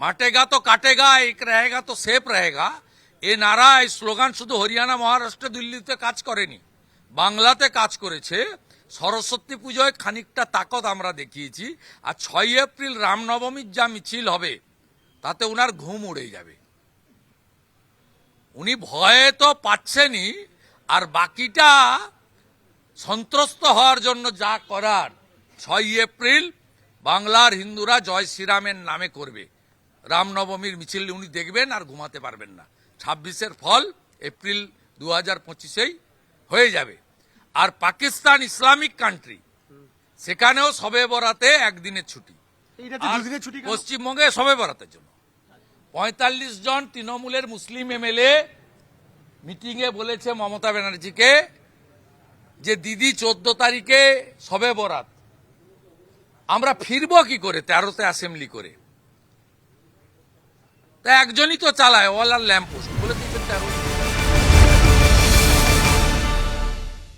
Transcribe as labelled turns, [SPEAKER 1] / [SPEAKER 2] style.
[SPEAKER 1] মাটেগা তো কাটেগা, এক রহেগা তো সেফ রহেগা, এ নারা, এই স্লোগান শুধু হরিয়ানা, মহারাষ্ট্র, দিল্লিতে কাজ করেনি, বাংলাতে কাজ করেছে। সরস্বতী পুজোয় খানিকটা তাকত আমরা দেখিয়েছি। আর 6 এপ্রিল রামনবমীর যা মিছিল হবে তাতে উনার ঘুম উড়ে যাবে। উনি ভয়ে তো পাচ্ছেনই, আর বাকিটা সন্ত্রস্ত হওয়ার জন্য যা করার 6 এপ্রিল বাংলার হিন্দুরা জয় শ্রীরামের নামে করবে। রামনবমীর মিছিল উনি দেখবেন আর ঘুমাতে পারবেন না। 26-এর ফল এপ্রিল 2025-এই হয়ে যাবে। আর পাকিস্তান ইসলামিক কান্ট্রি, সেখানেও শবে বরাতে একদিনের ছুটি, পশ্চিমবঙ্গে শবে বরাতের জন্য 45 জন তৃণমূলের মুসলিম এমএলএ মিটিংয়ে বলেছে মমতা ব্যানার্জিকে যে দিদি 14 তারিখে শবে বরাত, আমরা ফিরবো কি করে 13তে অ্যাসেম্বলি করে? তা একজনই তো চালায়, ওয়ালার ল্যাম্প পোস্ট বলে দিয়েছেন 13।